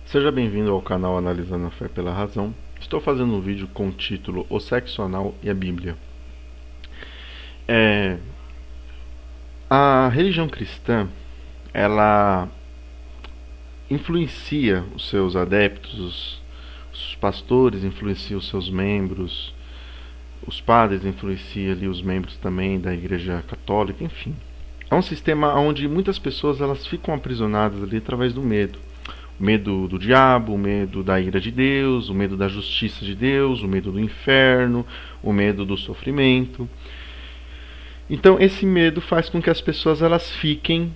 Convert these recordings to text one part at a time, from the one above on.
Seja bem-vindo ao canal Analisando a Fé pela Razão. Estou fazendo um vídeo com o título O Sexo Anal e a Bíblia. A religião cristã, ela influencia os seus adeptos, os pastores influenciam os seus membros, os padres influenciam ali os membros também da Igreja Católica, enfim. É um sistema onde muitas pessoas elas ficam aprisionadas ali através do medo. O medo do diabo, o medo da ira de Deus, o medo da justiça de Deus, o medo do inferno, o medo do sofrimento. Então esse medo faz com que as pessoas elas fiquem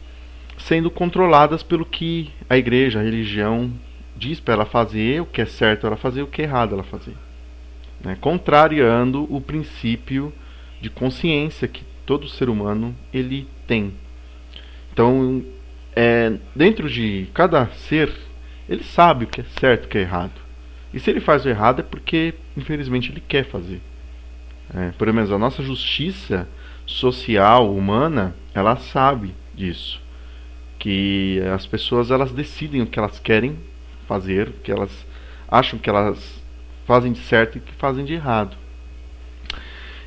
sendo controladas pelo que a igreja, a religião diz para ela fazer, o que é certo ela fazer, o que é errado ela fazer, né? Contrariando o princípio de consciência que todo ser humano ele tem. Então, dentro de cada ser, ele sabe o que é certo e o que é errado. E se ele faz o errado é porque, infelizmente, ele quer fazer. Por menos a nossa justiça social, humana, ela sabe disso. Que as pessoas elas decidem o que elas querem fazer, o que elas acham que elas fazem de certo e o que fazem de errado.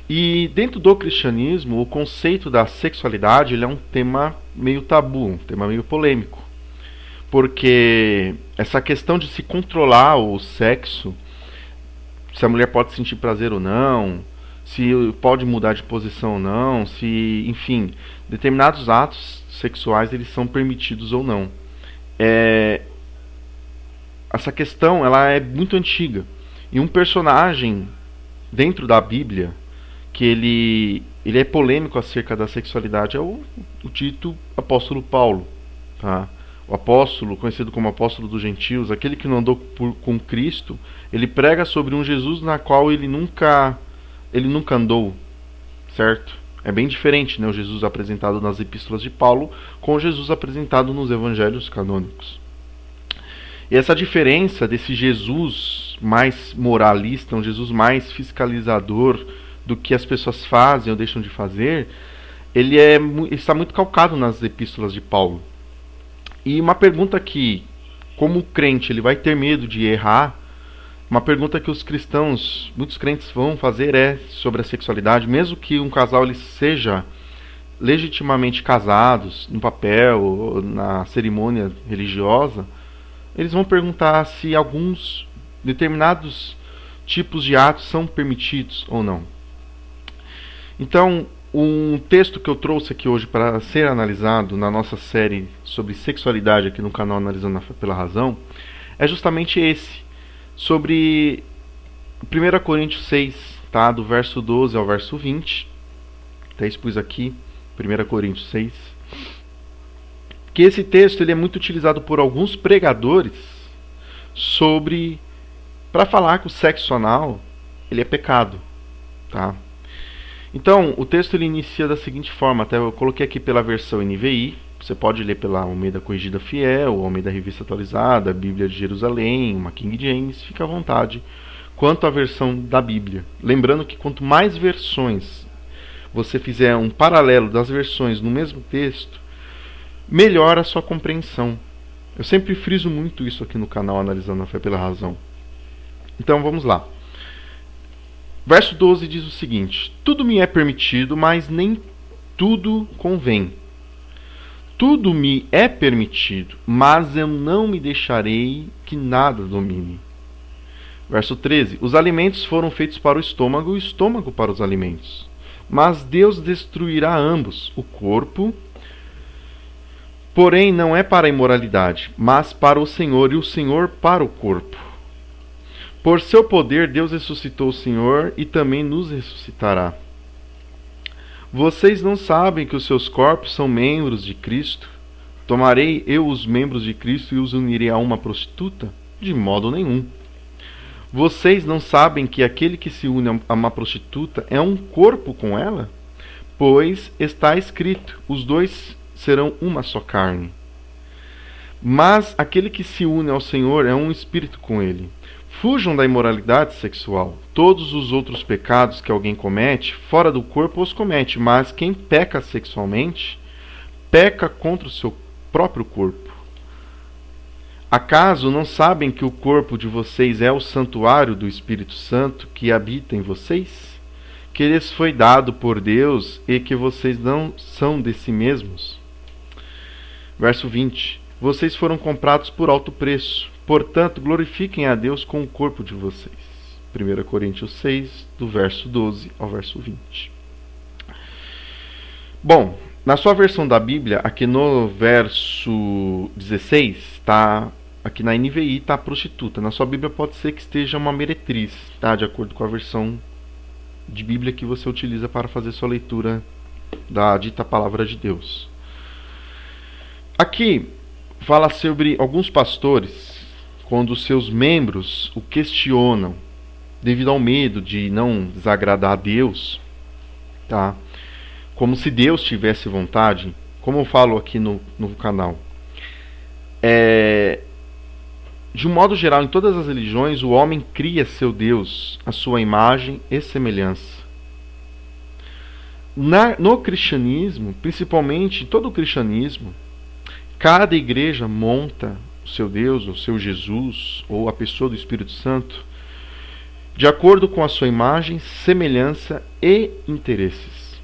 E dentro do cristianismo, o conceito da sexualidade ele é um tema meio tabu, um tema meio polêmico. Porque essa questão de se controlar o sexo, se a mulher pode sentir prazer ou não, se pode mudar de posição ou não, se, enfim, determinados atos sexuais eles são permitidos ou não. Essa questão ela é muito antiga. E um personagem dentro da Bíblia que ele é polêmico acerca da sexualidade é o dito apóstolo Paulo, tá? O apóstolo, conhecido como apóstolo dos gentios, aquele que não andou com Cristo, ele prega sobre um Jesus na qual ele nunca andou, certo? É bem diferente, né, o Jesus apresentado nas epístolas de Paulo com o Jesus apresentado nos evangelhos canônicos. E essa diferença desse Jesus mais moralista, um Jesus mais fiscalizador do que as pessoas fazem ou deixam de fazer, ele está muito calcado nas epístolas de Paulo. E uma pergunta que, como crente, ele vai ter medo de errar, uma pergunta que os cristãos, muitos crentes vão fazer é sobre a sexualidade, mesmo que um casal ele seja legitimamente casados no papel ou na cerimônia religiosa, eles vão perguntar se alguns determinados tipos de atos são permitidos ou não. Então, um texto que eu trouxe aqui hoje para ser analisado na nossa série sobre sexualidade aqui no canal Analisando a Fé pela Razão é justamente esse, sobre 1 Coríntios 6, tá? Do verso 12 ao verso 20. Até expus aqui, 1 Coríntios 6. Que esse texto ele é muito utilizado por alguns pregadores para falar que o sexo anal ele é pecado, tá? Então, o texto ele inicia da seguinte forma, até eu coloquei aqui pela versão NVI, você pode ler pela Almeida Corrigida Fiel, Almeida Revista Atualizada, a Bíblia de Jerusalém, uma King James, fica à vontade, quanto à versão da Bíblia. Lembrando que quanto mais versões você fizer um paralelo das versões no mesmo texto, melhor a sua compreensão. Eu sempre friso muito isso aqui no canal Analisando a Fé pela Razão. Então, vamos lá. Verso 12 diz o seguinte: tudo me é permitido, mas nem tudo convém. Tudo me é permitido, mas eu não me deixarei que nada domine. Verso 13: os alimentos foram feitos para o estômago e o estômago para os alimentos. Mas Deus destruirá ambos, o corpo, porém não é para a imoralidade, mas para o Senhor, e o Senhor para o corpo. Por seu poder, Deus ressuscitou o Senhor e também nos ressuscitará. Vocês não sabem que os seus corpos são membros de Cristo? Tomarei eu os membros de Cristo e os unirei a uma prostituta? De modo nenhum. Vocês não sabem que aquele que se une a uma prostituta é um corpo com ela? Pois está escrito, os dois serão uma só carne. Mas aquele que se une ao Senhor é um espírito com ele. Fujam da imoralidade sexual. Todos os outros pecados que alguém comete, fora do corpo os comete, mas quem peca sexualmente, peca contra o seu próprio corpo. Acaso não sabem que o corpo de vocês é o santuário do Espírito Santo que habita em vocês? Que lhes foi dado por Deus e que vocês não são de si mesmos? Verso 20. Vocês foram comprados por alto preço. Portanto, glorifiquem a Deus com o corpo de vocês. 1 Coríntios 6, do verso 12 ao verso 20. Bom, na sua versão da Bíblia, aqui no verso 16, tá, aqui na NVI está prostituta. Na sua Bíblia pode ser que esteja uma meretriz, tá, de acordo com a versão de Bíblia que você utiliza para fazer sua leitura da dita palavra de Deus. Aqui fala sobre alguns pastores, quando seus membros o questionam, devido ao medo de não desagradar a Deus, tá? Como se Deus tivesse vontade, como eu falo aqui no canal. De um modo geral, em todas as religiões, o homem cria seu Deus, a sua imagem e semelhança. No cristianismo, principalmente em todo o cristianismo, cada igreja monta o seu Deus, o seu Jesus, ou a pessoa do Espírito Santo, de acordo com a sua imagem, semelhança e interesses.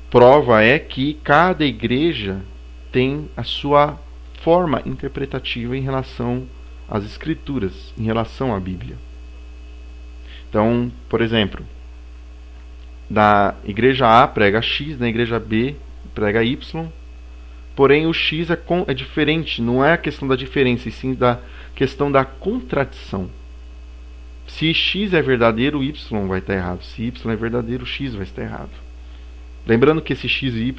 Prova é que cada igreja tem a sua forma interpretativa em relação às Escrituras, em relação à Bíblia. Então, por exemplo, na igreja A prega X, na igreja B prega Y, porém o X é diferente, não é a questão da diferença, e sim da questão da contradição. Se X é verdadeiro, Y vai estar errado. Se Y é verdadeiro, X vai estar errado. Lembrando que esse X e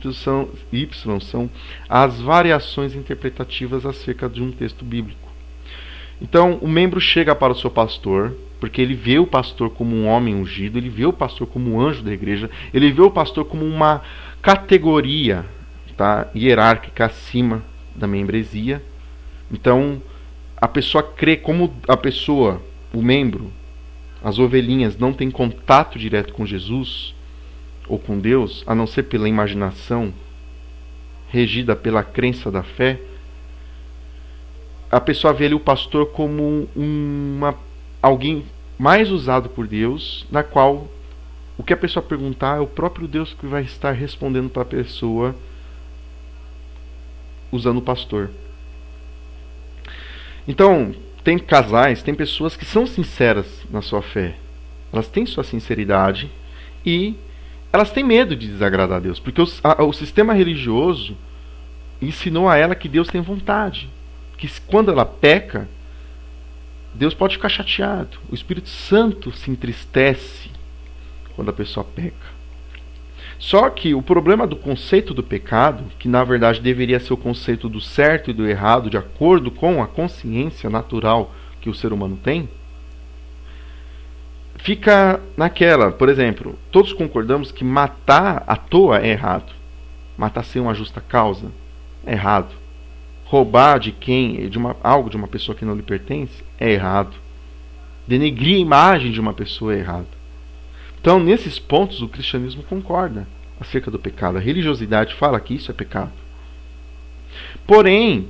Y são as variações interpretativas acerca de um texto bíblico. Então, o membro chega para o seu pastor, porque ele vê o pastor como um homem ungido, ele vê o pastor como um anjo da igreja, ele vê o pastor como uma categoria, tá, hierárquica acima da membresia. Então, a pessoa crê, como a pessoa, o membro, as ovelhinhas não têm contato direto com Jesus ou com Deus, a não ser pela imaginação, regida pela crença da fé, a pessoa vê ali o pastor como alguém mais usado por Deus, na qual o que a pessoa perguntar é o próprio Deus que vai estar respondendo para a pessoa usando o pastor. Então, tem casais, tem pessoas que são sinceras na sua fé. Elas têm sua sinceridade e elas têm medo de desagradar a Deus, porque o sistema religioso ensinou a ela que Deus tem vontade, que quando ela peca, Deus pode ficar chateado. O Espírito Santo se entristece quando a pessoa peca. Só que o problema do conceito do pecado, que na verdade deveria ser o conceito do certo e do errado, de acordo com a consciência natural que o ser humano tem, fica naquela. Por exemplo, todos concordamos que matar à toa é errado. Matar sem uma justa causa é errado. Roubar algo de uma pessoa que não lhe pertence é errado. Denegrir a imagem de uma pessoa é errado. Então, nesses pontos, o cristianismo concorda acerca do pecado. A religiosidade fala que isso é pecado. Porém,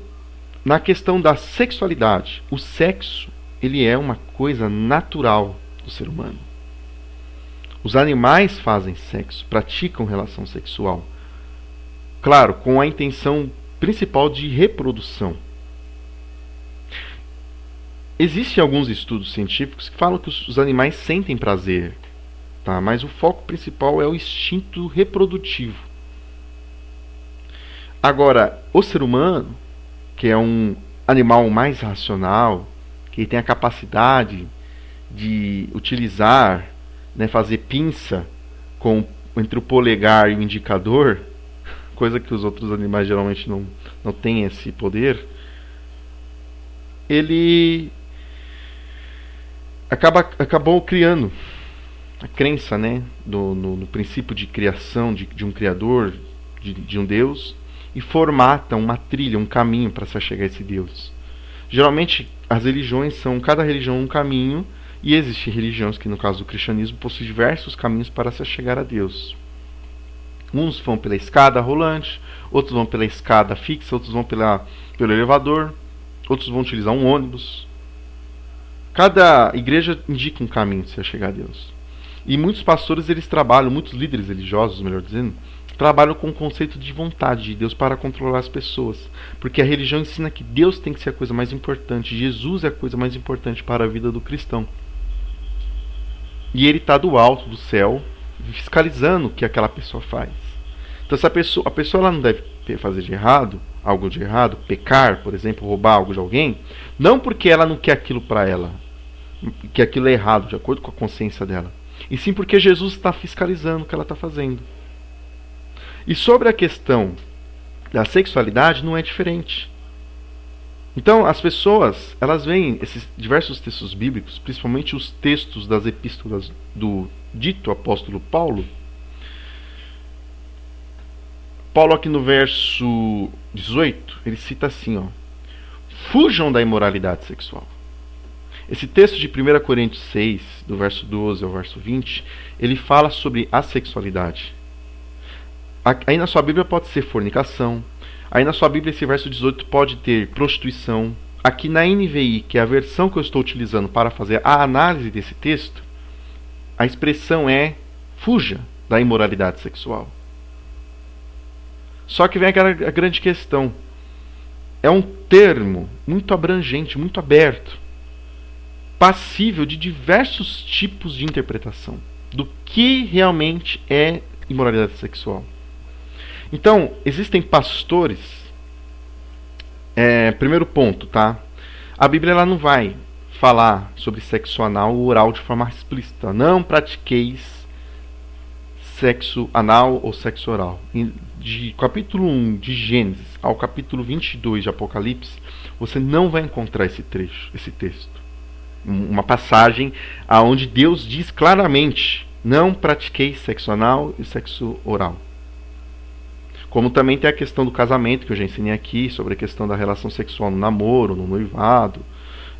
na questão da sexualidade, o sexo, ele é uma coisa natural do ser humano. Os animais fazem sexo, praticam relação sexual. Claro, com a intenção principal de reprodução. Existem alguns estudos científicos que falam que os animais sentem prazer, tá? Mas o foco principal é o instinto reprodutivo. Agora, o ser humano, que é um animal mais racional, que tem a capacidade de utilizar, né, fazer pinça entre o polegar e o indicador, coisa que os outros animais geralmente não têm esse poder, ele acabou criando a crença, né, no princípio de criação de um criador, de um Deus, e formata uma trilha, um caminho para se chegar a esse Deus. Geralmente as religiões são, cada religião um caminho, e existem religiões que, no caso do cristianismo, possuem diversos caminhos para se chegar a Deus. Uns vão pela escada rolante, outros vão pela escada fixa, outros vão pelo elevador, outros vão utilizar um ônibus. Cada igreja indica um caminho de se chegar a Deus. E muitos pastores, eles trabalham, muitos líderes religiosos, melhor dizendo, trabalham com o conceito de vontade de Deus para controlar as pessoas. Porque a religião ensina que Deus tem que ser a coisa mais importante, Jesus é a coisa mais importante para a vida do cristão. E ele está do alto, do céu, fiscalizando o que aquela pessoa faz. Então essa pessoa, a pessoa ela não deve fazer de errado, algo de errado, pecar, por exemplo, roubar algo de alguém, não porque ela não quer aquilo para ela, que aquilo é errado, de acordo com a consciência dela, e sim porque Jesus está fiscalizando o que ela está fazendo. E sobre a questão da sexualidade não é diferente. Então as pessoas, elas veem esses diversos textos bíblicos, principalmente os textos das epístolas do dito apóstolo Paulo. Paulo aqui no verso 18, ele cita assim, ó: fujam da imoralidade sexual. Esse texto de 1 Coríntios 6, do verso 12 ao verso 20, ele fala sobre a sexualidade. Aí na sua Bíblia pode ser fornicação. Aí na sua Bíblia esse verso 18 pode ter prostituição. Aqui na NVI, que é a versão que eu estou utilizando para fazer a análise desse texto, a expressão é fuja da imoralidade sexual. Só que vem aquela grande questão. É um termo muito abrangente, muito aberto, passível de diversos tipos de interpretação do que realmente é imoralidade sexual. Então, existem pastores. Primeiro ponto, tá? A Bíblia ela não vai falar sobre sexo anal ou oral de forma explícita. Não pratiqueis sexo anal ou sexo oral. De capítulo 1 de Gênesis ao capítulo 22 de Apocalipse, você não vai encontrar esse trecho, esse texto. Uma passagem onde Deus diz claramente: não pratiqueis sexo anal e sexo oral. Como também tem a questão do casamento, que eu já ensinei aqui, sobre a questão da relação sexual no namoro, no noivado.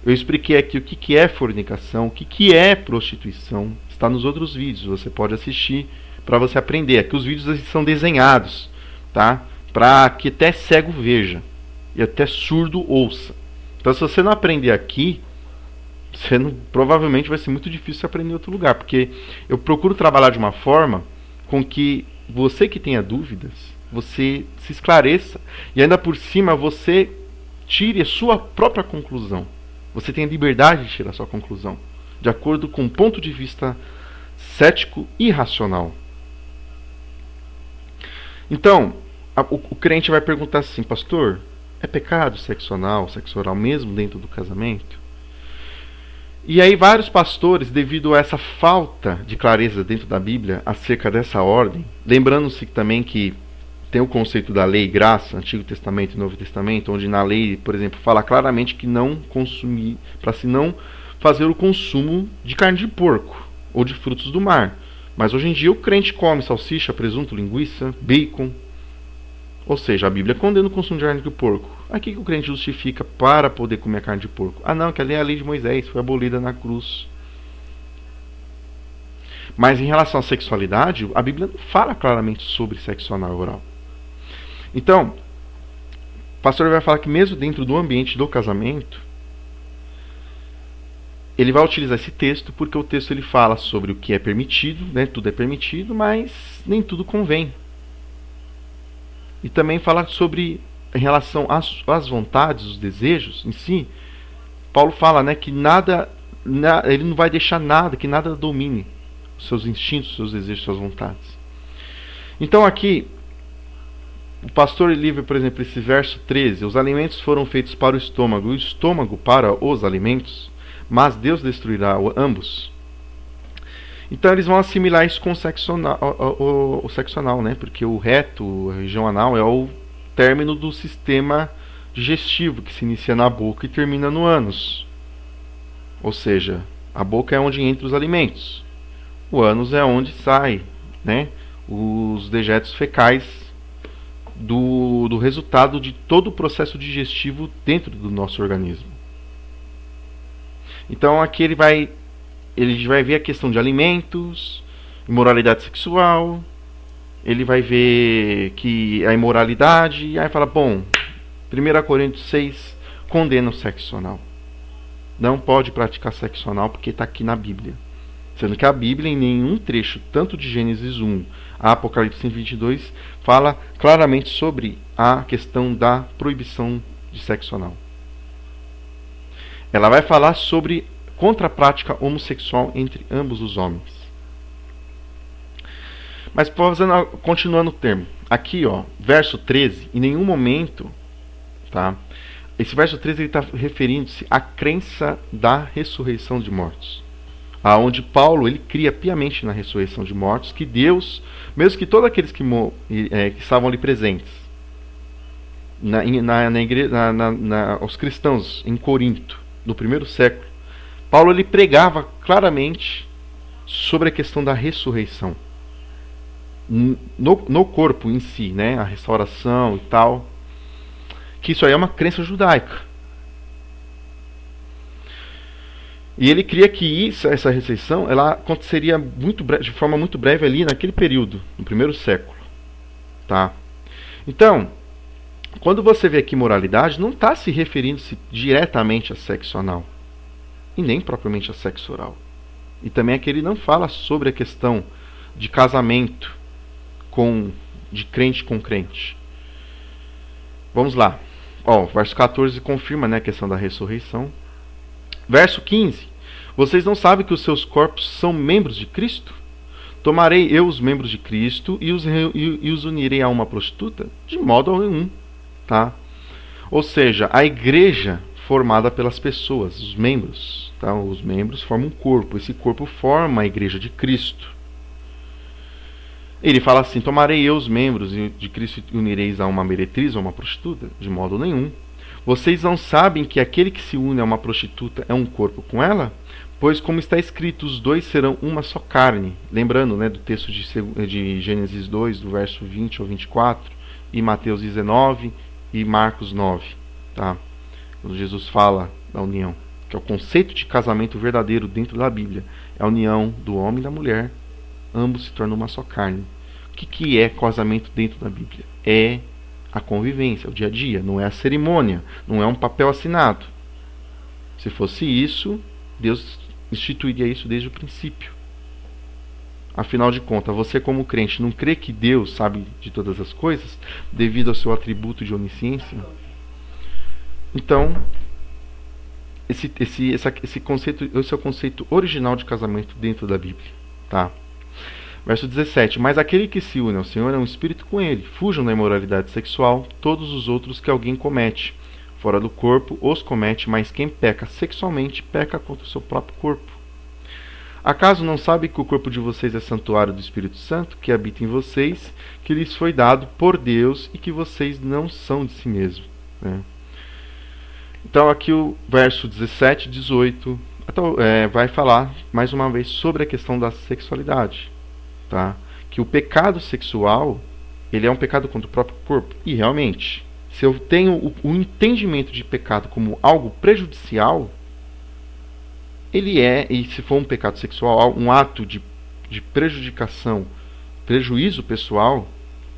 Eu expliquei aqui o que é fornicação, o que é prostituição. Está nos outros vídeos, você pode assistir para você aprender. Aqui os vídeos são desenhados, tá? Para que até cego veja e até surdo ouça. Então se você não aprender aqui, provavelmente vai ser muito difícil aprender em outro lugar, porque eu procuro trabalhar de uma forma com que você que tenha dúvidas, você se esclareça e ainda por cima você tire a sua própria conclusão. Você tem a liberdade de tirar a sua conclusão, de acordo com um ponto de vista cético e racional. Então, o crente vai perguntar assim: pastor, é pecado sexo anal, sexo oral mesmo dentro do casamento? E aí vários pastores, devido a essa falta de clareza dentro da Bíblia acerca dessa ordem, lembrando-se também que tem o conceito da lei e graça, Antigo Testamento e Novo Testamento, onde na lei, por exemplo, fala claramente que não consumir, para se não fazer o consumo de carne de porco ou de frutos do mar. Mas hoje em dia o crente come salsicha, presunto, linguiça, bacon. Ou seja, a Bíblia condena o consumo de carne de porco. Aqui que o crente justifica para poder comer carne de porco? Ah não, que ali é a lei de Moisés, foi abolida na cruz. Mas em relação à sexualidade, a Bíblia não fala claramente sobre sexo anal e oral. Então, o pastor vai falar que mesmo dentro do ambiente do casamento, ele vai utilizar esse texto porque o texto ele fala sobre o que é permitido, né? Tudo é permitido, mas nem tudo convém. E também fala sobre, em relação às vontades, os desejos em si, Paulo fala, né, que ele não vai deixar nada, que nada domine os seus instintos, os seus desejos, suas vontades. Então aqui, o pastor livre, por exemplo, esse verso 13: os alimentos foram feitos para o estômago, e o estômago para os alimentos, mas Deus destruirá ambos. Então eles vão assimilar isso com o sexo anal, né? Porque o reto, a região anal, é o término do sistema digestivo, que se inicia na boca e termina no ânus. Ou seja, a boca é onde entram os alimentos. O ânus é onde sai, né, os dejetos fecais do resultado de todo o processo digestivo dentro do nosso organismo. Então aqui ele vai ver a questão de alimentos, imoralidade sexual, ele vai ver que a imoralidade, e aí fala, bom, 1 Coríntios 6, condena o sexo anal. Não pode praticar sexo anal porque está aqui na Bíblia. Sendo que a Bíblia, em nenhum trecho, tanto de Gênesis 1 a Apocalipse 22, fala claramente sobre a questão da proibição de sexo anal. Ela vai falar sobre contra a prática homossexual entre ambos os homens. Mas continuando o termo. Aqui, verso 13, em nenhum momento, tá? Esse verso 13 está referindo-se à crença da ressurreição de mortos. Aonde Paulo ele cria piamente na ressurreição de mortos que Deus, mesmo que todos aqueles que estavam ali presentes, os cristãos em Corinto, no primeiro século, Paulo ele pregava claramente sobre a questão da ressurreição. No corpo em si, né, a restauração e tal, que isso aí é uma crença judaica. E ele cria que essa ressurreição ela aconteceria de forma muito breve ali naquele período, no primeiro século. Tá? Então, quando você vê aqui moralidade, não está se referindo-se diretamente a sexo anal. E nem propriamente a sexo oral. E também aqui ele não fala sobre a questão de casamento de crente com crente. Vamos lá. Verso 14 confirma, né, a questão da ressurreição. Verso 15. Vocês não sabem que os seus corpos são membros de Cristo? Tomarei eu os membros de Cristo e os unirei a uma prostituta? De modo nenhum. Tá? Ou seja, a igreja formada pelas pessoas, os membros. Tá? Os membros formam um corpo. Esse corpo forma a igreja de Cristo. Ele fala assim: tomarei eu os membros de Cristo e unireis a uma meretriz ou a uma prostituta? De modo nenhum. Vocês não sabem que aquele que se une a uma prostituta é um corpo com ela? Pois, como está escrito, os dois serão uma só carne. Lembrando, né, do texto de Gênesis 2, do verso 20 ao 24, e Mateus 19 e Marcos 9. Tá? Quando Jesus fala da união, que é o conceito de casamento verdadeiro dentro da Bíblia. É a união do homem e da mulher. Ambos se tornam uma só carne. O que é casamento dentro da Bíblia? É a convivência, o dia a dia. Não é a cerimônia, não é um papel assinado. Se fosse isso, Deus instituiria isso desde o princípio. Afinal de contas, você como crente não crê que Deus sabe de todas as coisas devido ao seu atributo de onisciência? Então, esse conceito, esse é o conceito original de casamento dentro da Bíblia. Tá? Verso 17. Mas aquele que se une ao Senhor é um espírito com ele. Fujam da imoralidade sexual todos os outros que alguém comete. Fora do corpo os comete, mas quem peca sexualmente peca contra o seu próprio corpo. Acaso não sabe que o corpo de vocês é santuário do Espírito Santo, que habita em vocês, que lhes foi dado por Deus e que vocês não são de si mesmos? Né? Então aqui o verso 17 e 18 vai falar mais uma vez sobre a questão da sexualidade. Tá? Que o pecado sexual ele é um pecado contra o próprio corpo. E realmente, se eu tenho o entendimento de pecado como algo prejudicial, ele e se for um pecado sexual, um ato de prejudicação, prejuízo pessoal,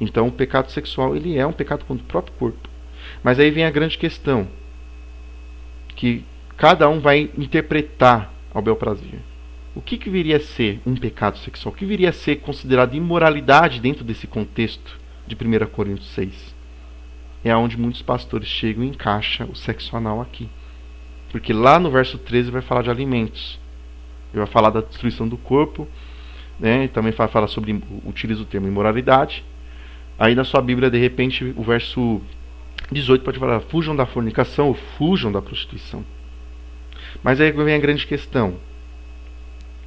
então o pecado sexual ele é um pecado contra o próprio corpo. Mas aí vem a grande questão, que cada um vai interpretar ao bel prazer. O que viria a ser um pecado sexual? O que viria a ser considerado imoralidade dentro desse contexto de 1 Coríntios 6? É onde muitos pastores chegam e encaixam o sexo anal aqui. Porque lá no verso 13 vai falar de alimentos. Ele vai falar da destruição do corpo. Né? Também vai falar sobre, utiliza o termo imoralidade. Aí na sua Bíblia, de repente, o verso 18 pode falar: fujam da fornicação ou fujam da prostituição. Mas aí vem a grande questão,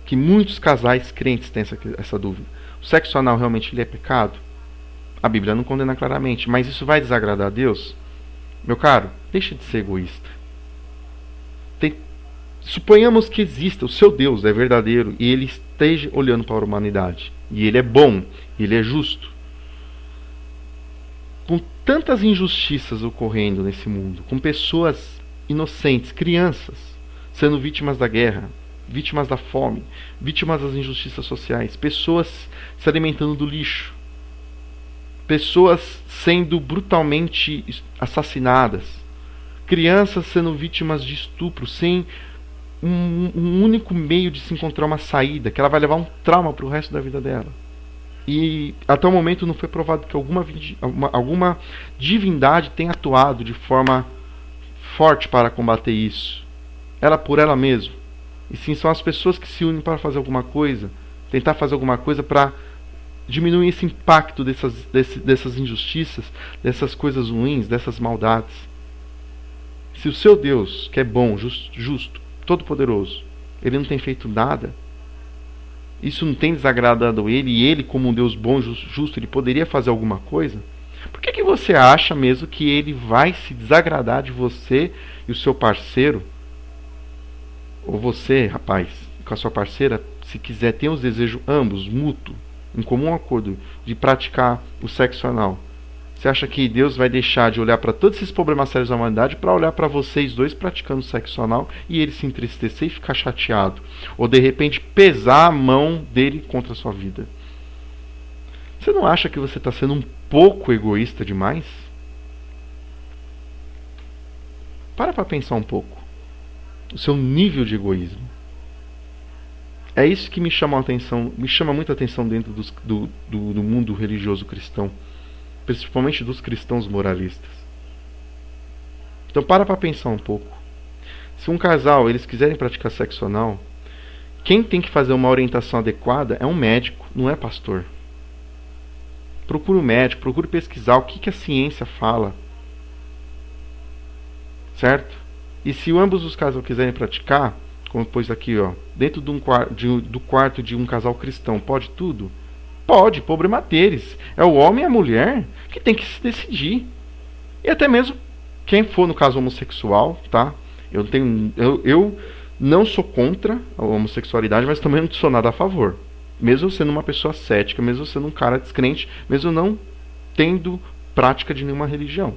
que muitos casais crentes têm essa dúvida. O sexo anal realmente ele é pecado? A Bíblia não condena claramente, mas isso vai desagradar a Deus? Meu caro, deixa de ser egoísta. Suponhamos que exista, o seu Deus é verdadeiro e ele esteja olhando para a humanidade. E ele é bom, ele é justo. Com tantas injustiças ocorrendo nesse mundo, com pessoas inocentes, crianças, sendo vítimas da guerra, vítimas da fome, vítimas das injustiças sociais, pessoas se alimentando do lixo, pessoas sendo brutalmente assassinadas, Crianças sendo vítimas de estupro sem um único meio de se encontrar uma saída, que ela vai levar um trauma para o resto da vida dela. E até o momento não foi provado que alguma divindade tenha atuado de forma forte para combater isso. Ela por ela mesma. E sim, são as pessoas que se unem para fazer alguma coisa, tentar fazer alguma coisa para diminuir esse impacto dessas injustiças, dessas coisas ruins, dessas maldades. Se o seu Deus, que é bom, justo, todo-poderoso, ele não tem feito nada, isso não tem desagradado ele, e ele, como um Deus bom, justo, ele poderia fazer alguma coisa, por que você acha mesmo que ele vai se desagradar de você e o seu parceiro, ou você, rapaz, com a sua parceira, se quiser ter os desejos ambos, mútuo, em comum acordo, de praticar o sexo anal? Você acha que Deus vai deixar de olhar para todos esses problemas sérios da humanidade para olhar para vocês dois praticando sexo anal e ele se entristecer e ficar chateado? Ou de repente pesar a mão dele contra a sua vida? Você não acha que você está sendo um pouco egoísta demais? Para pensar um pouco. O seu nível de egoísmo. É isso que me chama muita atenção dentro do mundo religioso cristão. Principalmente dos cristãos moralistas. Então para pensar um pouco. Se um casal eles quiserem praticar sexo anal, quem tem que fazer uma orientação adequada é um médico, não é pastor. Procure um médico, procure pesquisar o que a ciência fala. Certo? E se ambos os casais quiserem praticar, como pôs aqui, ó, dentro do quarto de um casal cristão, pode tudo? Pode, problema deles. É o homem e a mulher que tem que se decidir. E até mesmo quem for no caso homossexual, tá? Eu não sou contra a homossexualidade, mas também não sou nada a favor. Mesmo eu sendo uma pessoa cética, mesmo eu sendo um cara descrente, mesmo eu não tendo prática de nenhuma religião.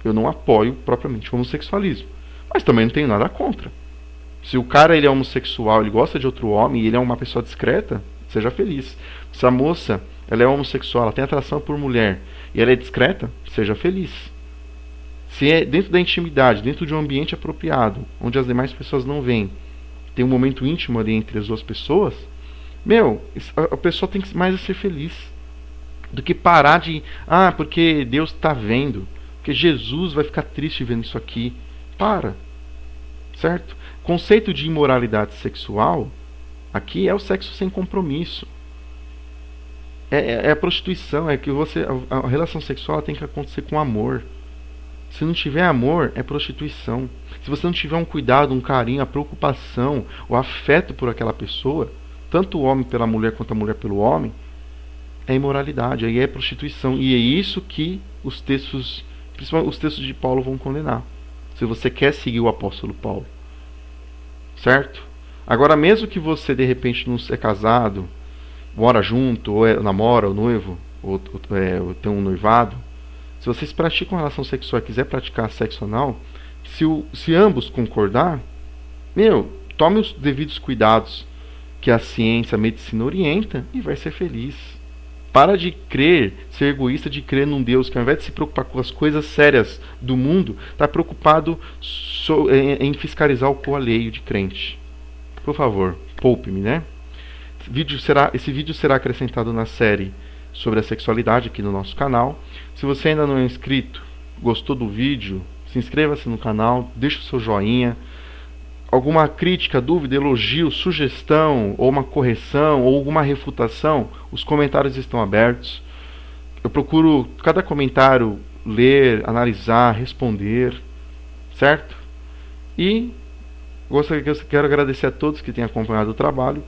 Eu não apoio propriamente o homossexualismo. Mas também não tenho nada contra. Se o cara ele é homossexual, ele gosta de outro homem e ele é uma pessoa discreta, seja feliz. Se a moça ela é homossexual, ela tem atração por mulher e ela é discreta, seja feliz. Se é dentro da intimidade, dentro de um ambiente apropriado, onde as demais pessoas não veem, tem um momento íntimo ali entre as duas pessoas, a pessoa tem que mais ser feliz do que parar de, porque Deus está vendo, porque Jesus vai ficar triste vendo isso aqui. Para, certo? Conceito de imoralidade sexual aqui é o sexo sem compromisso. É a prostituição, é que a relação sexual tem que acontecer com amor. Se não tiver amor, é prostituição. Se você não tiver um cuidado, um carinho, a preocupação, o afeto por aquela pessoa, tanto o homem pela mulher quanto a mulher pelo homem, é imoralidade, aí é prostituição. E é isso que os textos, principalmente os textos de Paulo, vão condenar. Se você quer seguir o apóstolo Paulo. Certo? Agora, mesmo que você de repente não é casado, mora junto, ou namora, ou noivo, ou tem um noivado, se vocês praticam relação sexual e quiser praticar sexo anal, se ambos concordar, tome os devidos cuidados que a ciência, a medicina orienta e vai ser feliz. Para de ser egoísta, de crer num Deus que ao invés de se preocupar com as coisas sérias do mundo, está preocupado em fiscalizar o co alheio de crente. Por favor, poupe-me, né? Esse vídeo será acrescentado na série sobre a sexualidade aqui no nosso canal. Se você ainda não é inscrito, gostou do vídeo, se inscreva-se no canal, deixe o seu joinha. Alguma crítica, dúvida, elogio, sugestão, ou uma correção, ou alguma refutação, os comentários estão abertos. Eu procuro cada comentário ler, analisar, responder, certo? E quero agradecer a todos que têm acompanhado o trabalho.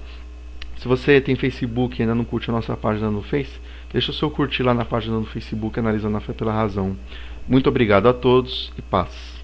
Se você tem Facebook e ainda não curte a nossa página no Face, deixa o seu curtir lá na página no Facebook, Analisando a Fé pela Razão. Muito obrigado a todos e paz.